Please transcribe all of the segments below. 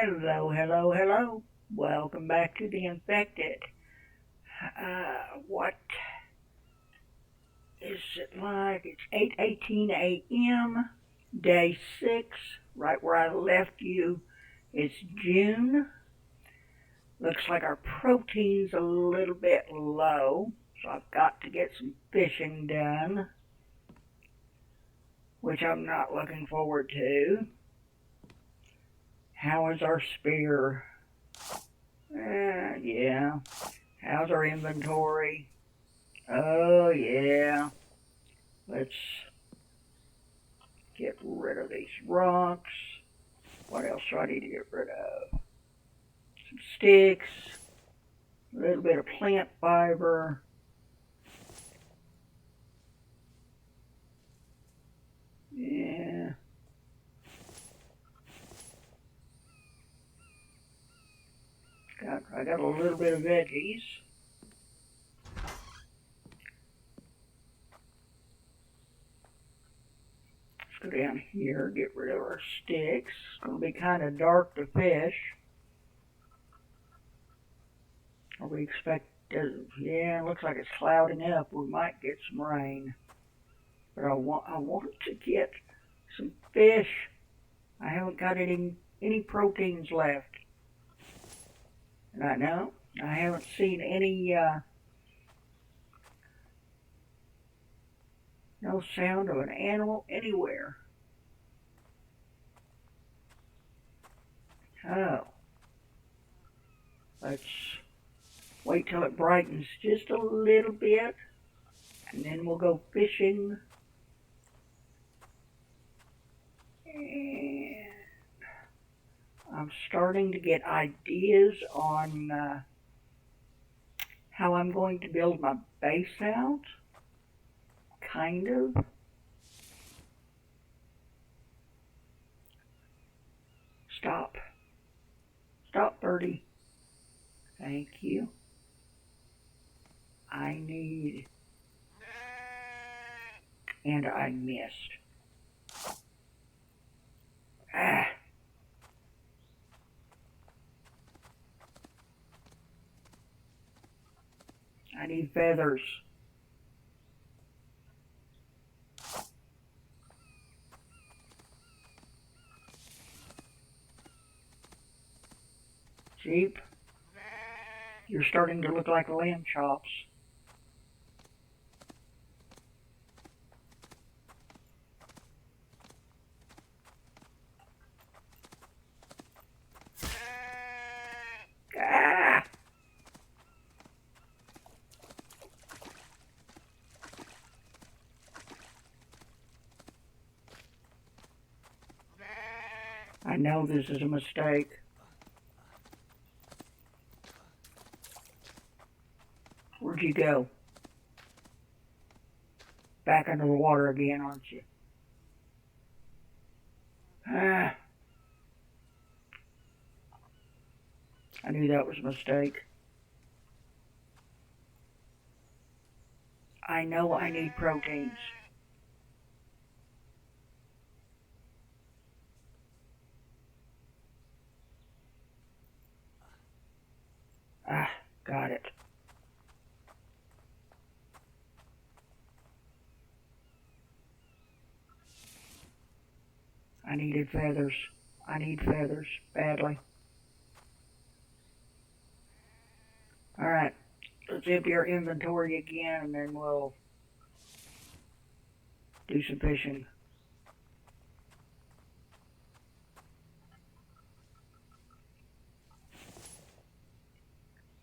Hello, hello, hello. Welcome back to the infected. What is it like? It's 8:18 a.m. Day 6, right where I left you. It's June. Looks like our protein's a little bit low, so I've got to get some fishing done, which I'm not looking forward to. How is our spear? Yeah. How's our inventory? Oh, yeah. Let's get rid of these rocks. What else do I need to get rid of? Some sticks. A little bit of plant fiber. Yeah. I got a little bit of veggies. Let's go down here, get rid of our sticks. It's going to be kind of dark to fish. Or we expect, yeah, it looks like it's clouding up. We might get some rain. But I want to get some fish. I haven't got any proteins left. And I know I haven't seen any no sound of an animal anywhere. Oh, let's wait till it brightens just a little bit, and then we'll go fishing. And I'm starting to get ideas on how I'm going to build my base out. Kind of. Stop. Stop, birdie. Thank you. I need... And I missed. Ah. I need feathers. Sheep, you're starting to look like lamb chops. Ah! I know this is a mistake. Where'd you go? Back under the water again, aren't you? Ah. I knew that was a mistake. I know I need proteins. Ah, got it. I needed feathers. I need feathers badly. Alright, let's empty our inventory again and then we'll do some fishing.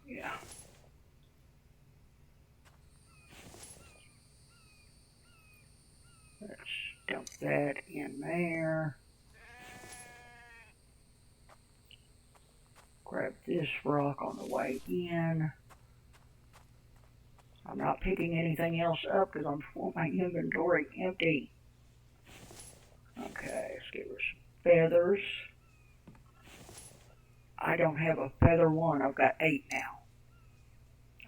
Yeah. Let's dump that in there. Grab this rock on the way in. I'm not picking anything else up because I want my inventory empty. Okay, let's get rid of some feathers. I don't have a feather one. I've got 8 now.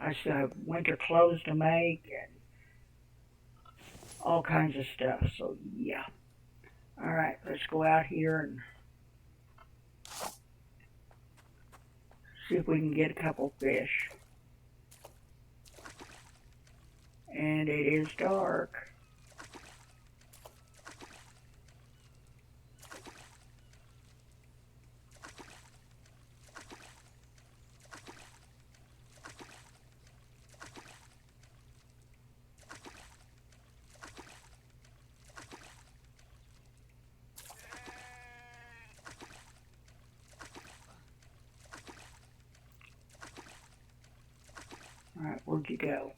I still have winter clothes to make and all kinds of stuff. So, yeah. Alright, let's go out here and See if we can get a couple fish. And it is dark. Alright, where'd you go?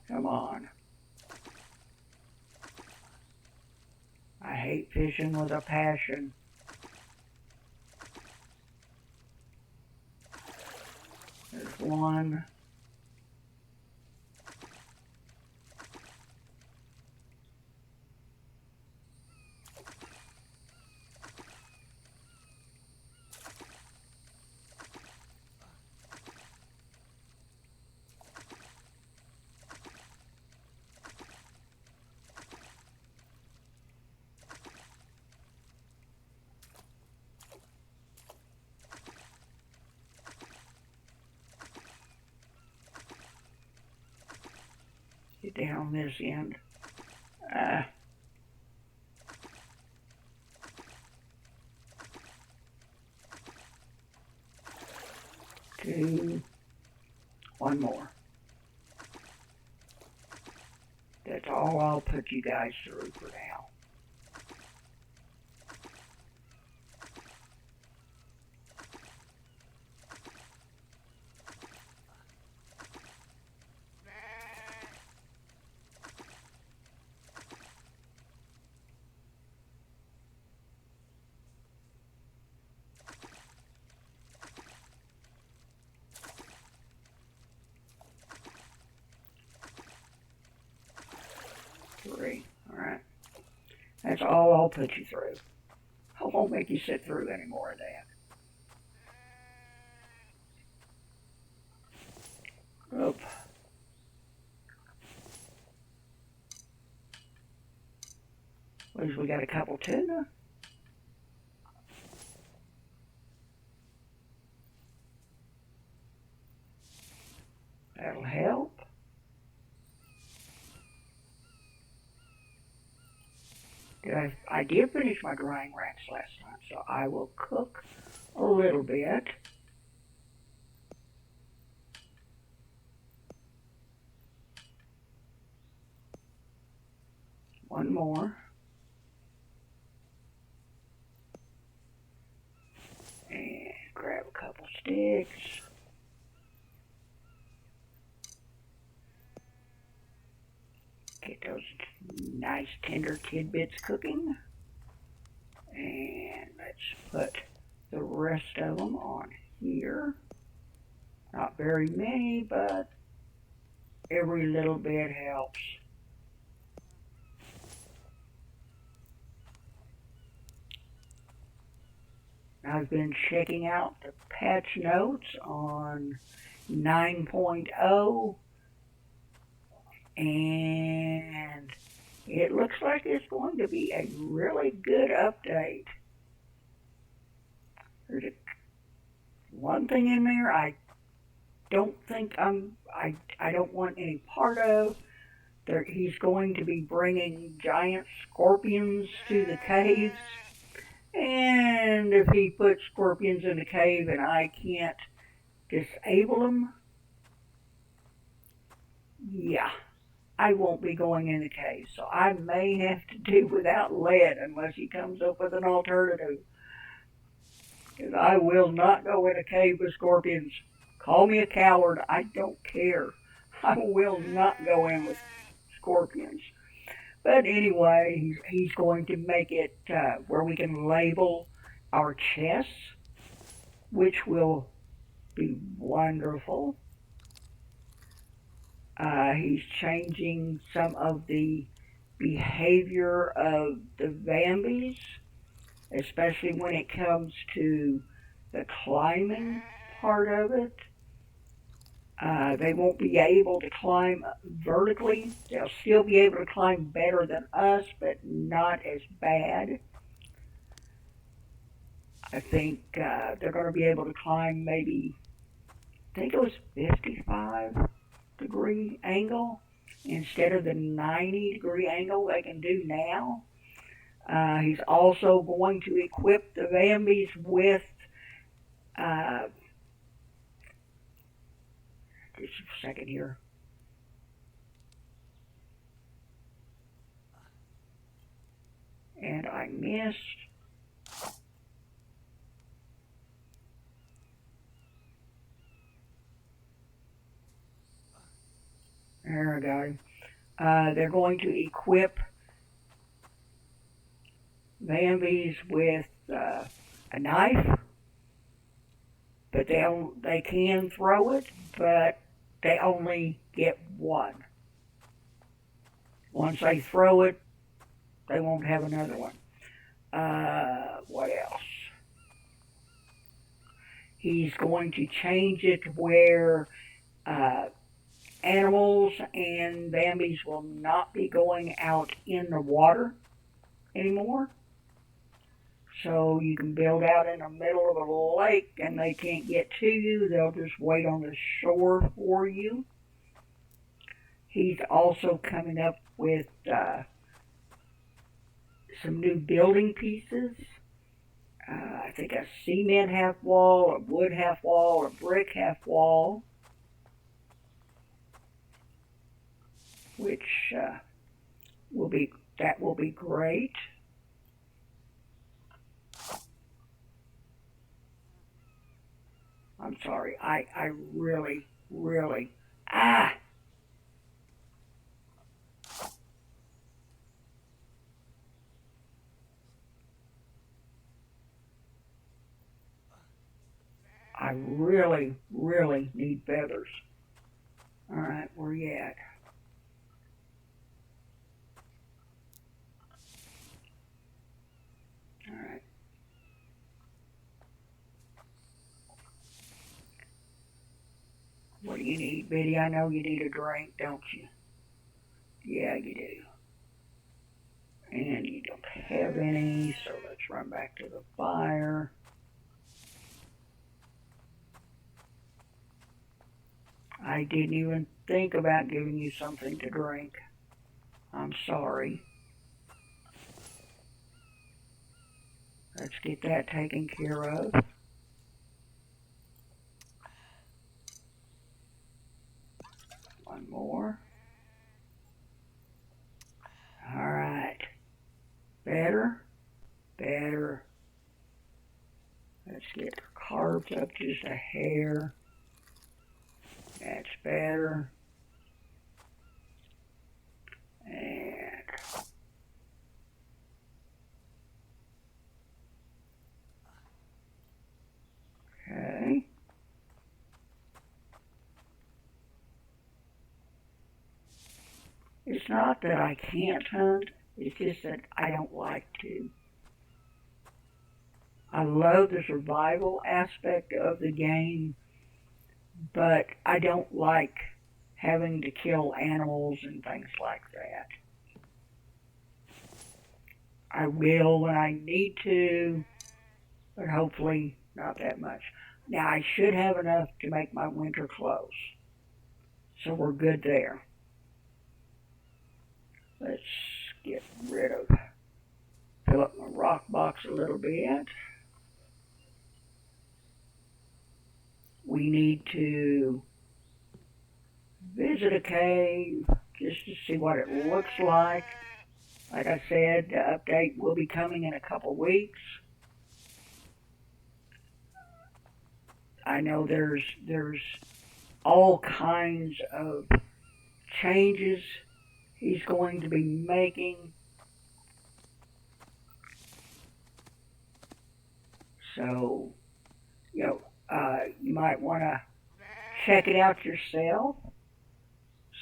Come on. I hate fishing with a passion. There's one. Get down on this end. Two. One more. That's all I'll put you guys through for now. Three. Alright. That's all I'll put you through. I won't make you sit through any more of that. Oop. At least we got a couple tuna. That'll help. I did finish my drying racks last night, so I will cook a little bit. One more. And grab a couple sticks. Get those nice tender tidbits cooking. And let's put the rest of them on here. Not very many, but every little bit helps. I've been checking out the patch notes on 9.0, and it looks like it's going to be a really good update. There's one thing in there I don't think I don't want any part of. He's going to be bringing giant scorpions to the caves. And if he puts scorpions in the cave and I can't disable them, yeah, I won't be going in the cave. So I may have to do without lead unless he comes up with an alternative. Because I will not go in a cave with scorpions. Call me a coward, I don't care. I will not go in with scorpions. But anyway, he's going to make it where we can label our chests, which will be wonderful. He's changing some of the behavior of the Vambies, especially when it comes to the climbing part of it. They won't be able to climb vertically. They'll still be able to climb better than us, but not as bad. I think they're going to be able to climb maybe, I think it was 55-degree angle instead of the 90-degree angle they can do now. He's also going to equip the Bambis with, uh, just a second here. And I missed. There I got him. They're going to equip Bambis with a knife, but they can throw it, but they only get one. Once they throw it, they won't have another one. What else? He's going to change it to where uh, animals and Bambis will not be going out in the water anymore. So you can build out in the middle of a lake and they can't get to you. They'll just wait on the shore for you. He's also coming up with some new building pieces. I think a cement half wall, a wood half wall, a brick half wall, which will be great. I'm sorry, I really, really, ah! I really, really need feathers. Alright, where you at? Alright. What do you need, Biddy? I know you need a drink, don't you? Yeah, you do. And you don't have any, so let's run back to the fire. I didn't even think about giving you something to drink. I'm sorry. Let's get that taken care of. One more. Alright. Better. Better. Let's get the carbs up just a hair. That's better. And okay. It's not that I can't hunt, it's just that I don't like to. I love the survival aspect of the game, but I don't like having to kill animals and things like that. I will when I need to, but hopefully not that much. Now I should have enough to make my winter clothes, so we're good there. Let's get rid of, fill up my rock box a little bit. We need to visit a cave just to see what it looks like. Like I said, the update will be coming in a couple weeks. I know there's all kinds of changes he's going to be making. So, you might want to check it out yourself.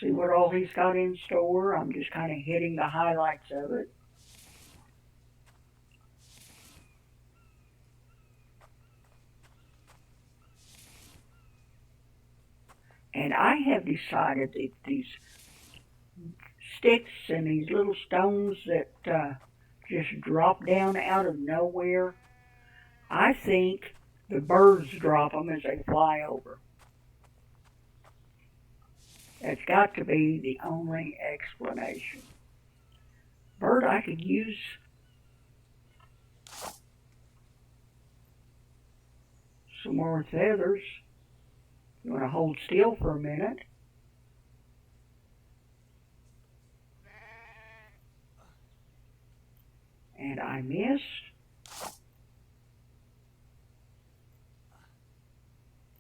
See what all he's got in store. I'm just kind of hitting the highlights of it. And I have decided that these sticks and these little stones that just drop down out of nowhere, I think the birds drop them as they fly over. That's got to be the only explanation. Bird, I could use some more feathers. You want to hold still for a minute? And I missed.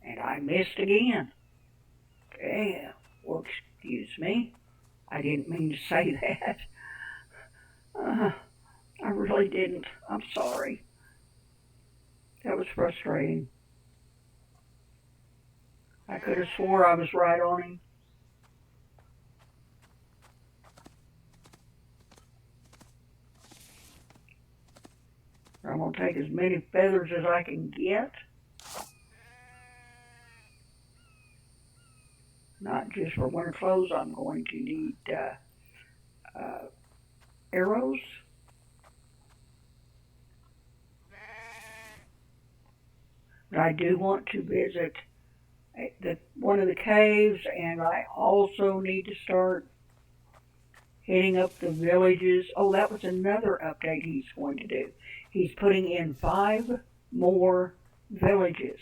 And I missed again. Damn. Well, excuse me. I didn't mean to say that. I really didn't. I'm sorry. That was frustrating. I could have swore I was right on him. I'm going to take as many feathers as I can get. Not just for winter clothes. I'm going to need arrows. But I do want to visit one of the caves, and I also need to start hitting up the villages. Oh, that was another update he's going to do. He's putting in 5 more villages.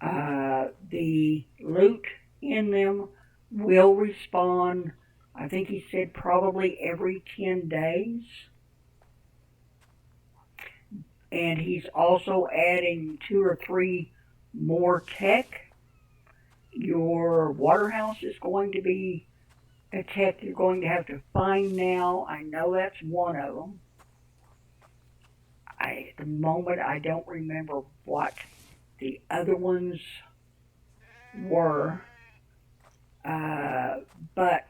The loot in them will respawn, I think he said probably every 10 days. And he's also adding 2 or 3 more tech. Your water house is going to be a tech you're going to have to find now. I know that's one of them. At the moment, I don't remember what the other ones were. But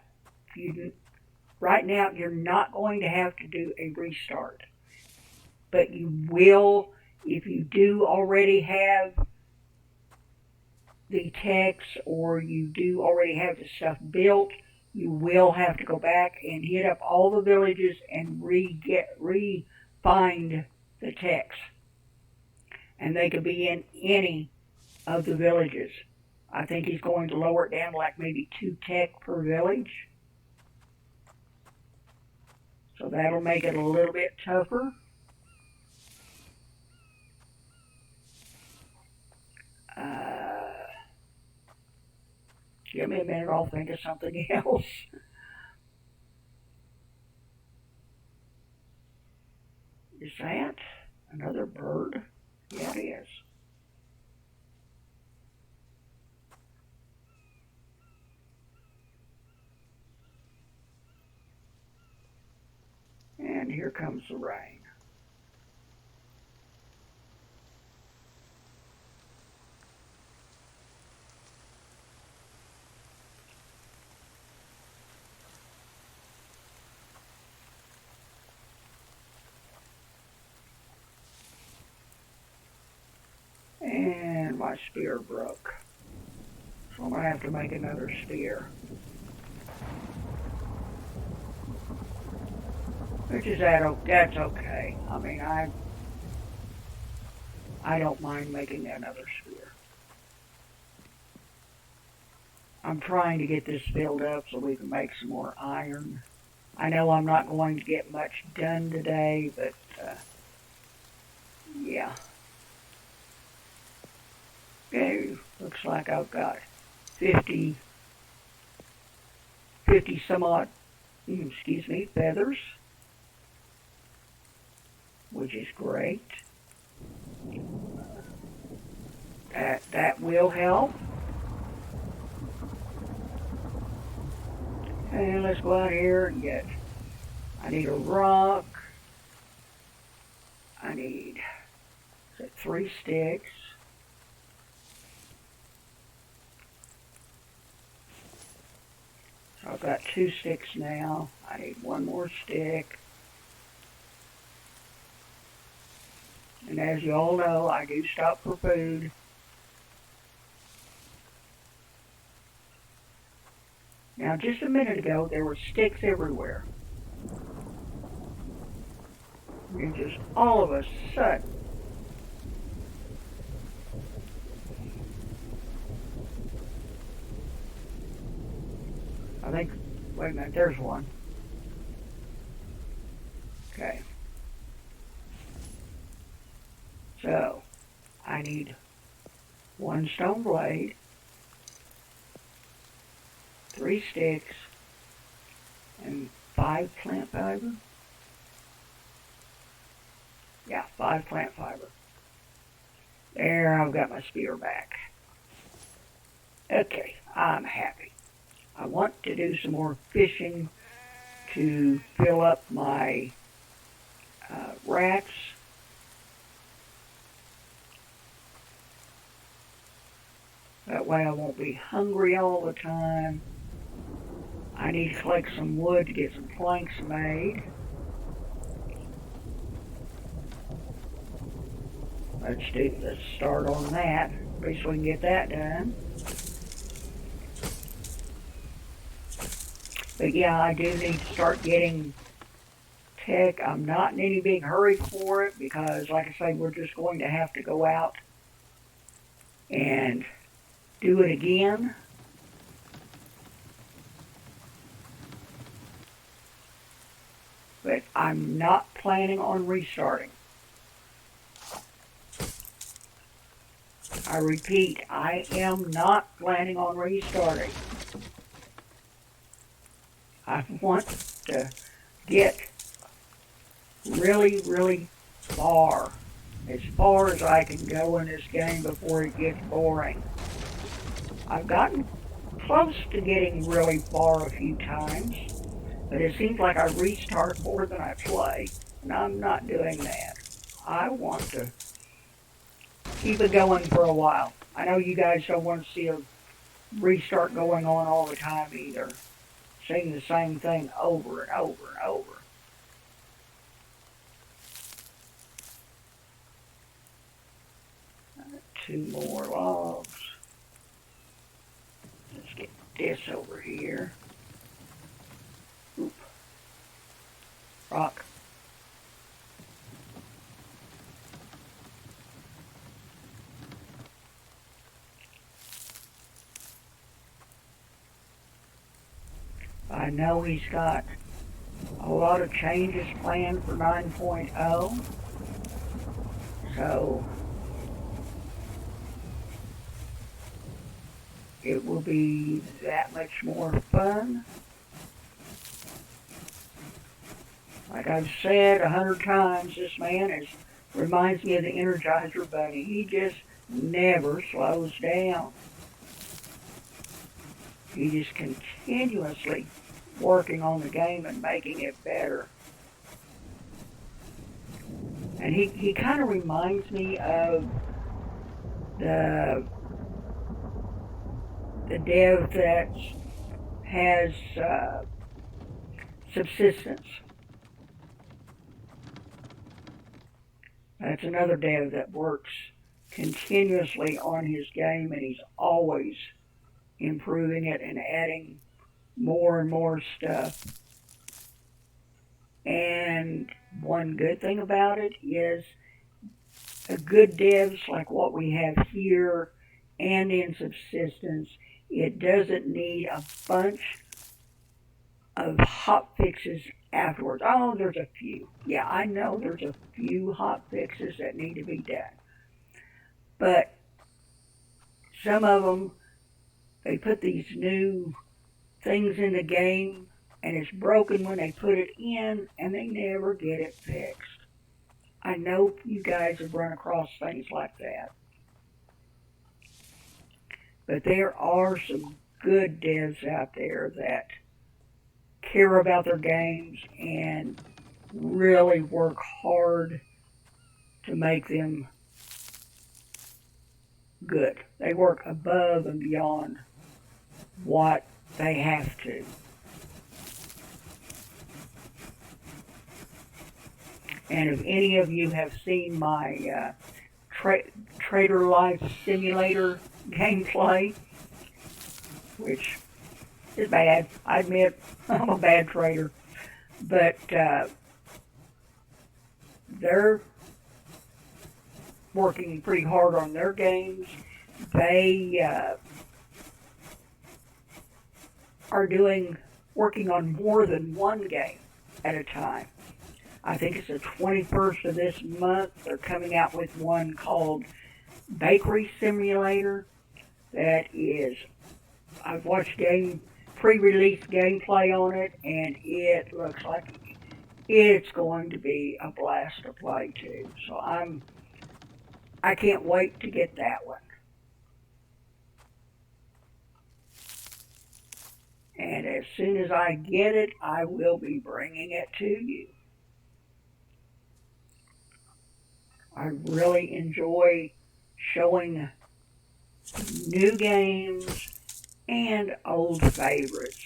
right now, you're not going to have to do a restart. But you will, if you do already have the techs or you do already have the stuff built, you will have to go back and hit up all the villages and re-find the techs. And they could be in any of the villages. I think he's going to lower it down to like maybe 2 tech per village. So that'll make it a little bit tougher. Give me a minute, I'll think of something else. Is that another bird? Yeah, it is. And here comes the rain. And my spear broke. So I'm going to have to make another spear. Which is that's okay. I mean, I don't mind making another spear. I'm trying to get this filled up so we can make some more iron. I know I'm not going to get much done today, but yeah. Okay, looks like I've got 50 some odd, feathers, which is great. That will help. And let's go out here and I need a rock. I need 3 sticks. So I've got 2 sticks now. I need 1 more stick. And as you all know, I do stop for food. Now, just a minute ago, there were sticks everywhere. And just all of a sudden, I think, wait a minute, there's one. Okay. So, I need one stone blade, 3 sticks, and 5 plant fiber. Yeah, 5 plant fiber. There, I've got my spear back. Okay, I'm happy. I want to do some more fishing to fill up my racks. That way I won't be hungry all the time. I need to collect some wood to get some planks made. Let's start on that. At least we can get that done. But yeah, I do need to start getting tech. I'm not in any big hurry for it because, like I say, we're just going to have to go out and do it again. But I'm not planning on restarting. I repeat, I am not planning on restarting. I want to get really far. As far as I can go in this game before it gets boring. I've gotten close to getting really far a few times, but it seems like I restart more than I play, and I'm not doing that. I want to keep it going for a while. I know you guys don't want to see a restart going on all the time either. Seeing the same thing over and over and over. Two more logs. Let's get this over here. Oop. Rock. I know he's got a lot of changes planned for 9.0. So it will be that much more fun. Like I've said 100 times, this man reminds me of the Energizer Bunny. He just never slows down. He just continuously working on the game and making it better. And he kind of reminds me of the dev that has subsistence. That's another dev that works continuously on his game, and he's always improving it and adding more and more stuff. And one good thing about it is a good devs like what we have here and in subsistence, it doesn't need a bunch of hot fixes afterwards. Oh, there's a few. Yeah, I know there's a few hot fixes that need to be done. But some of them, they put these new things in the game and it's broken when they put it in and they never get it fixed. I know you guys have run across things like that. But there are some good devs out there that care about their games and really work hard to make them good. They work above and beyond what they have to. And if any of you have seen my Trader Life Simulator gameplay, which It's bad. I admit I'm a bad trader, but they're working pretty hard on their games. They are working on more than one game at a time. I think it's the 21st of this month. They're coming out with one called Bakery Simulator. That is, I've watched pre-release gameplay on it, and it looks like it's going to be a blast to play too. So I can't wait to get that one. And as soon as I get it, I will be bringing it to you. I really enjoy showing new games and old favorites.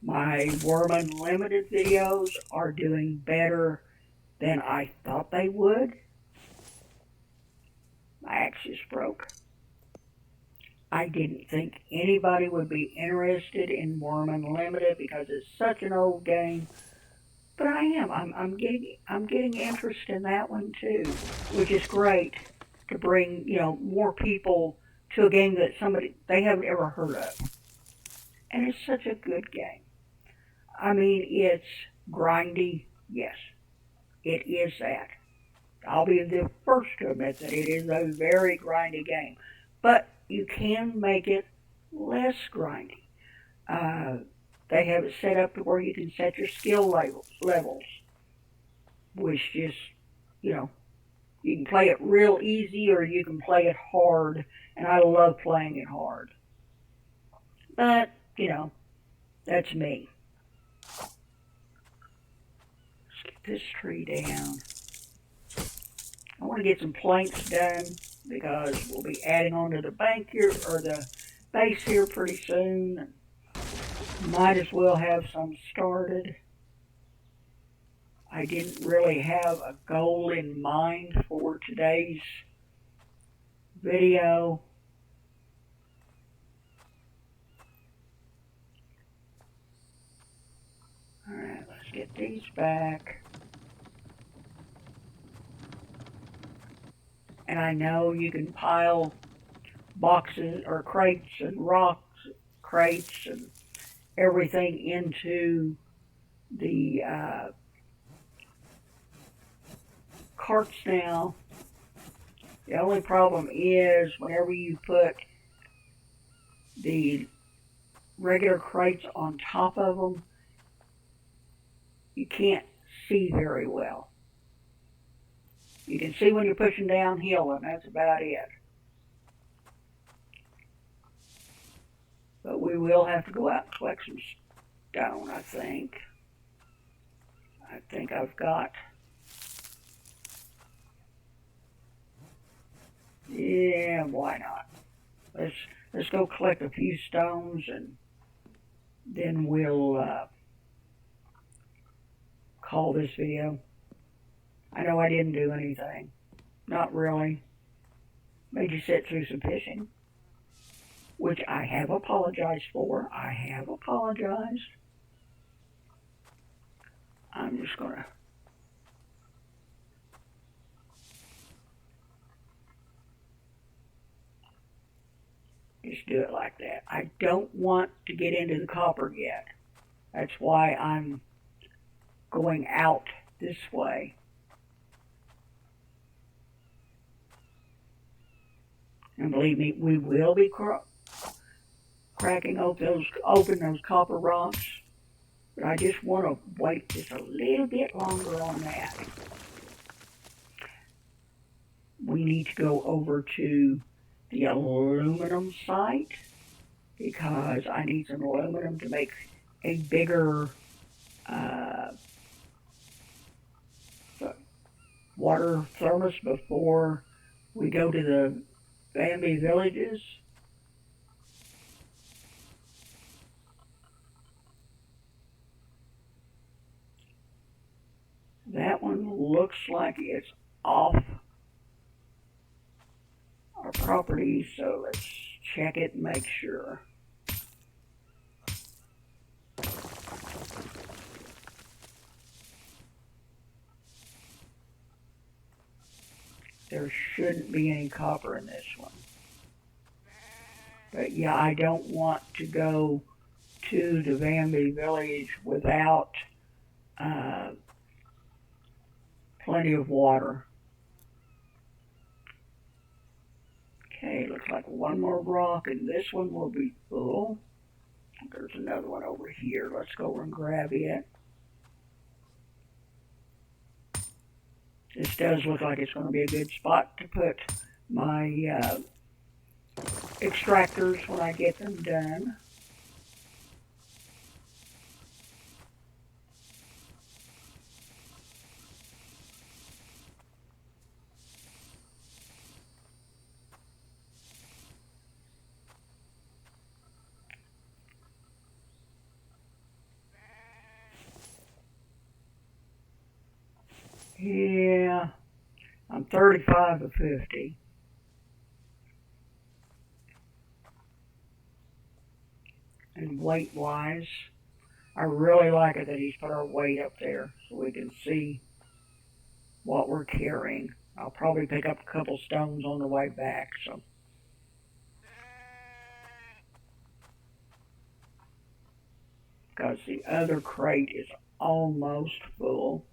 My Worm Unlimited videos are doing better than I thought they would. My axe just broke. I didn't think anybody would be interested in Worm Unlimited because it's such an old game. But I am. I'm getting interest in that one too, which is great to bring more people to a game that they haven't ever heard of. And it's such a good game. I mean, it's grindy. Yes, it is that. I'll be the first to admit that it is a very grindy game. But you can make it less grindy. They have it set up to where you can set your skill levels, which just, you can play it real easy or you can play it hard, and I love playing it hard. But, that's me. Let's get this tree down. I want to get some planks done because we'll be adding on to the bank here, or the base here pretty soon. Might as well have some started. I didn't really have a goal in mind for today's video. Alright, let's get these back. And I know you can pile boxes or crates and rocks, crates and everything into the carts now. The only problem is whenever you put the regular crates on top of them, you can't see very well. You can see when you're pushing downhill, and that's about it. But we will have to go out and collect some stone, I think. I think I've got... Yeah, why not? Let's go collect a few stones, and then we'll call this video. I know I didn't do anything. Not really. Made you sit through some fishing, which I have apologized for. I have apologized. I'm just gonna just do it like that. I don't want to get into the copper yet. That's why I'm going out this way. And believe me, we will be cracking open those copper rocks. But I just want to wait just a little bit longer on that. We need to go over to the aluminum site because I need some aluminum to make a bigger water thermos before we go to the Bambi villages. That one looks like it's off our property, so let's check it and make sure. There shouldn't be any copper in this one. But yeah, I don't want to go to the Bambi village without plenty of water. Okay, looks like one more rock, and this one will be full. There's another one over here. Let's go over and grab it. This does look like it's going to be a good spot to put my extractors when I get them done. Yeah, I'm 35 of 50. And weight-wise, I really like it that he's put our weight up there so we can see what we're carrying. I'll probably pick up a couple stones on the way back. So, because the other crate is almost full.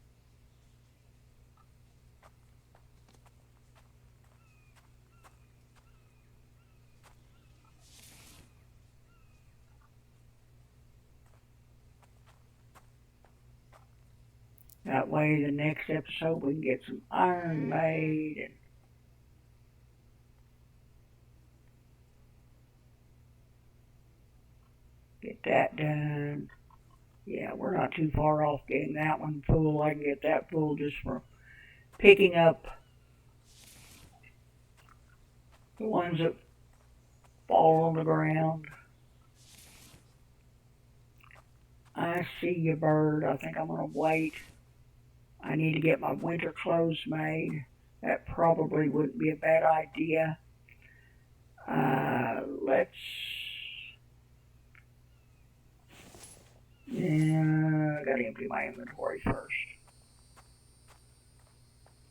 That way, the next episode we can get some iron made and get that done. Yeah, we're not too far off getting that one full. I can get that full just for picking up the ones that fall on the ground. I see you, bird. I think I'm going to wait. I need to get my winter clothes made. That probably wouldn't be a bad idea. I gotta empty my inventory first.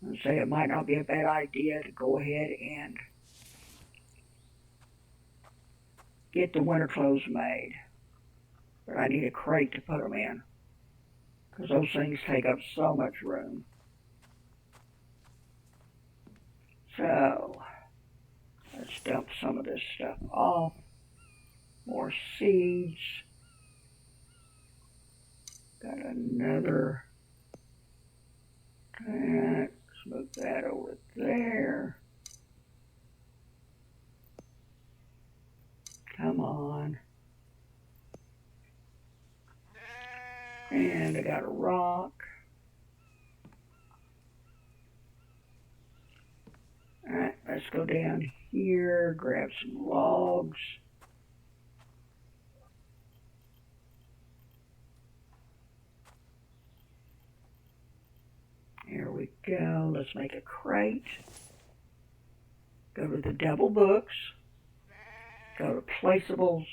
I'd say it might not be a bad idea to go ahead and get the winter clothes made. But I need a crate to put them in, because those things take up so much room. So, let's dump some of this stuff off. More seeds. Got another. Let's move that over there. Come on. And I got a rock. Alright, let's go down here, grab some logs. Here we go. Let's make a crate. Go to the double books. Go to placeables,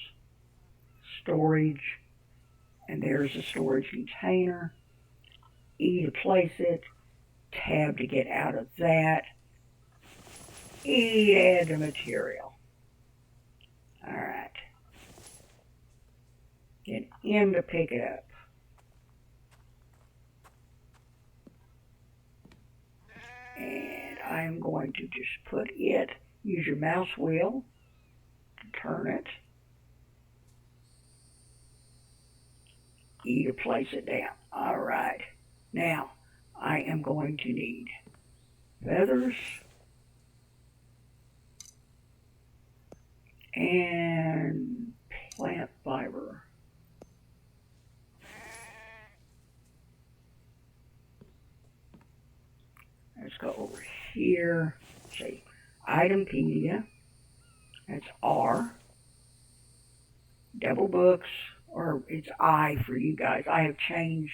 storage, and there's a storage container. E to place it, tab to get out of that, E to add the material. Alright. And M to pick it up. And I'm going to just put it, use your mouse wheel to turn it. E to place it down. Alright. Now, I am going to need feathers and plant fiber. Let's go over here. See, Itempedia. That's R. Double books, or it's I for you guys. I have changed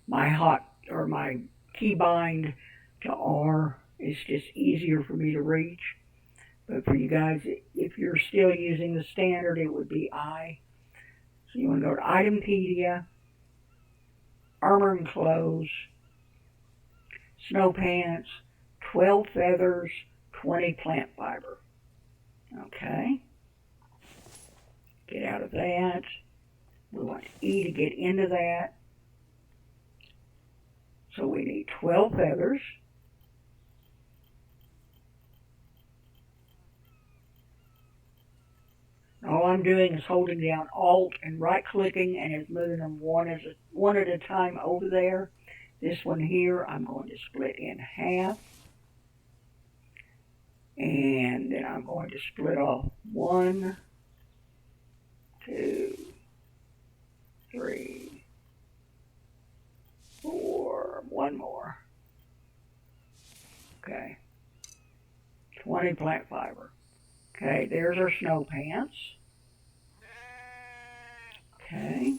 my my keybind to R. It's just easier for me to reach. But for you guys, if you're still using the standard, it would be I. So you want to go to Itempedia, Armor and Clothes, Snow Pants, 12 feathers, 20 plant fiber. Okay. Get out of that. We want E to get into that. So we need 12 feathers. All I'm doing is holding down Alt and right-clicking, and it's moving them one at a time over there. This one here, I'm going to split in half. And then I'm going to split off 1, 2, 3, 4, one more. Okay. 20 plant fiber. Okay, there's our snow pants. Okay.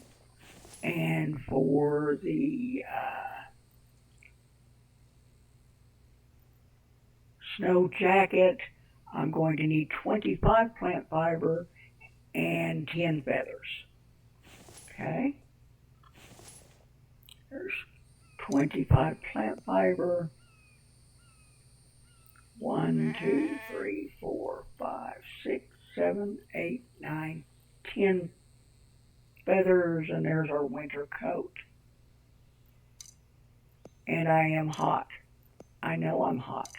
And for the snow jacket, I'm going to need 25 plant fiber and 10 feathers. Okay. There's 25 plant fiber. 1, 2, 3, 4, 5, 6, 7, 8, 9, 10 feathers, and there's our winter coat. And I am hot. I know I'm hot.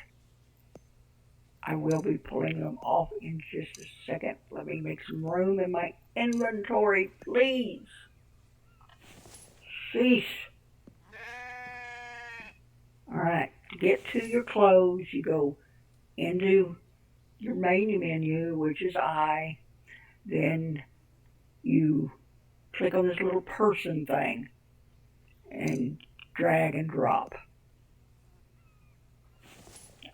I will be pulling them off in just a second. Let me make some room in my inventory, please. Sheesh. Alright, to get to your clothes, you go into your main menu, which is I. Then you click on this little person thing and drag and drop.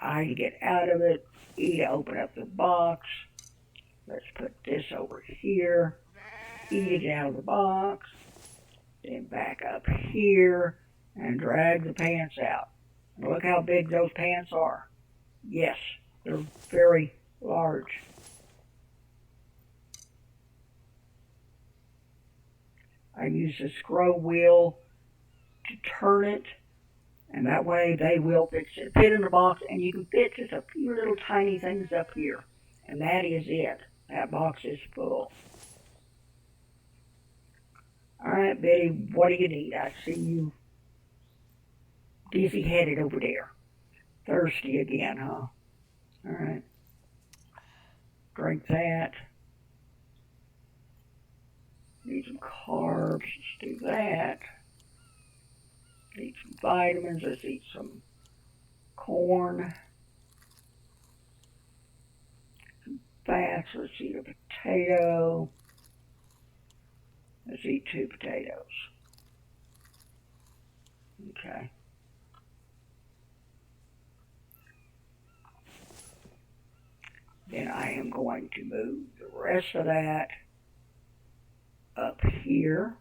I to get out of it, E to open up the box. Let's put this over here. E to get out of the box. Then back up here and drag the pants out. Look how big those pants are. Yes, they're very large. I use the scroll wheel to turn it, and that way they will fit in the box, and you can fit just a few little tiny things up here. And that is it. That box is full. Alright, Betty, what do you need? I see you dizzy-headed over there. Thirsty again, huh? Alright. Drink that. Need some carbs. Let's do that. Need some vitamins. Let's eat some corn. Some fats. Let's eat a potato. Let's eat 2 potatoes. Okay. Then I am going to move the rest of that up here.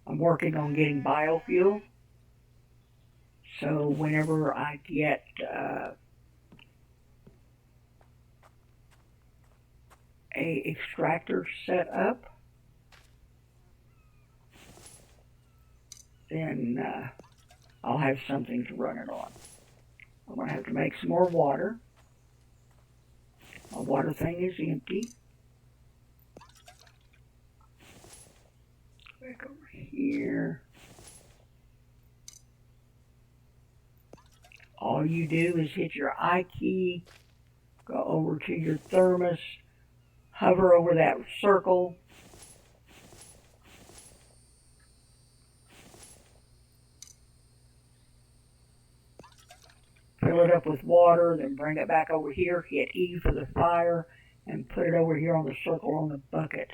I'm working on getting biofuel. So whenever I get a extractor set up, then I'll have something to run it on. I'm going to have to make some more water. My water thing is empty. Back over here. All you do is hit your I key, go over to your thermos, hover over that circle, fill it up with water, then bring it back over here, hit E for the fire, and put it over here on the circle on the bucket.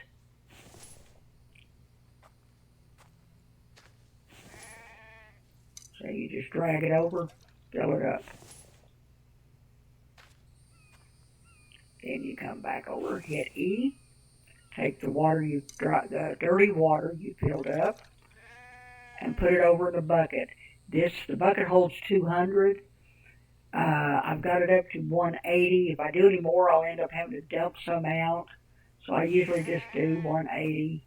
So you just drag it over, fill it up. Then you come back over, hit E, take the water the dirty water you filled up, and put it over in the bucket. The bucket holds 200. I've got it up to 180. If I do any more, I'll end up having to dump some out. So I usually just do 180.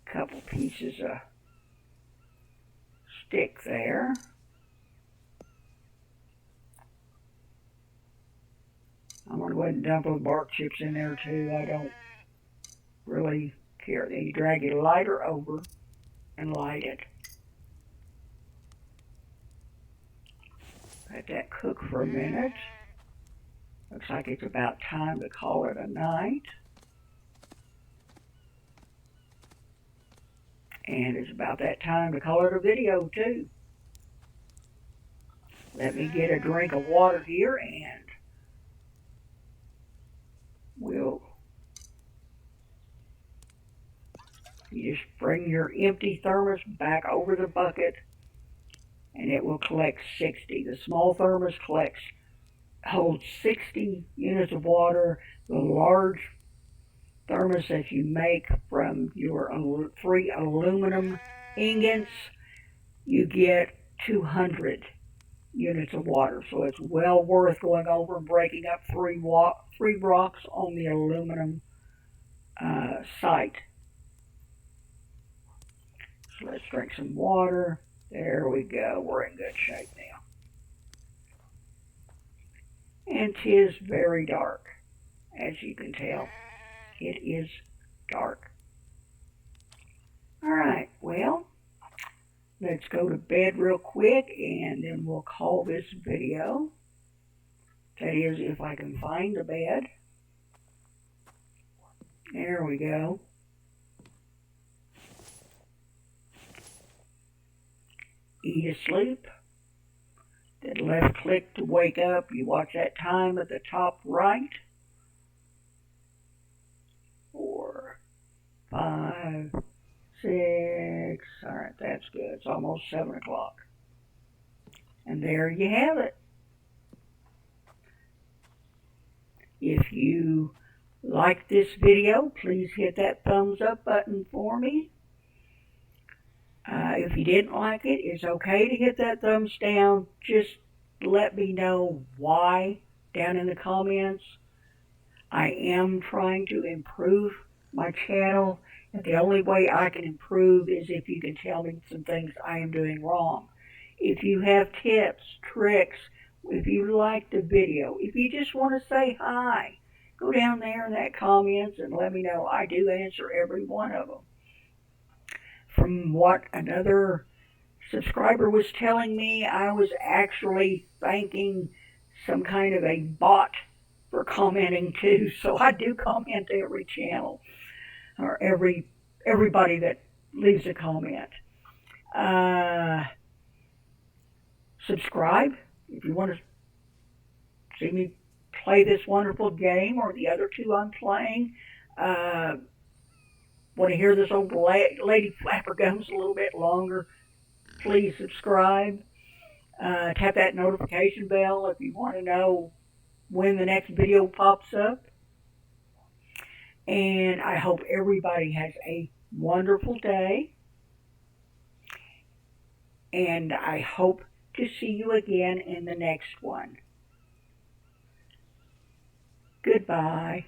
Couple pieces of stick there. I'm going to go ahead and dump those bark chips in there too. I don't really care. Then you drag your lighter over and light it. Let that cook for a minute. Looks like it's about time to call it a night. And it's about that time to call it a video too. Let me get a drink of water here and you just bring your empty thermos back over the bucket and it will collect 60. The small thermos holds 60 units of water. The large thermos that you make from your 3 aluminum ingots, you get 200 units of water. So it's well worth going over and breaking up 3 rocks on the aluminum site. So let's drink some water. There we go. We're in good shape now. And 'tis very dark, as you can tell. It is dark. All right, well, let's go to bed real quick and then we'll call this video. That is, if I can find the bed. There we go. Eat asleep. Then left click to wake up. You watch that time at the top right. 4, 5, 6. All right, that's good. It's almost 7 o'clock. And there you have it. If you like this video, please hit that thumbs up button for me. If you didn't like it, it's okay to hit that thumbs down. Just let me know why down in the comments. I am trying to improve my channel, and the only way I can improve is if you can tell me some things I am doing wrong. If you have tips, tricks, if you like the video, if you just want to say hi, go down there in that comments and let me know. I do answer every one of them. From what another subscriber was telling me, I was actually thanking some kind of a bot for commenting too. So I do comment to every channel or everybody that leaves a comment. Subscribe if you want to see me play this wonderful game or the other two I'm playing. Want to hear this old lady flap her gums a little bit longer, please subscribe. Tap that notification bell if you want to know when the next video pops up. And I hope everybody has a wonderful day. And I hope to see you again in the next one. Goodbye.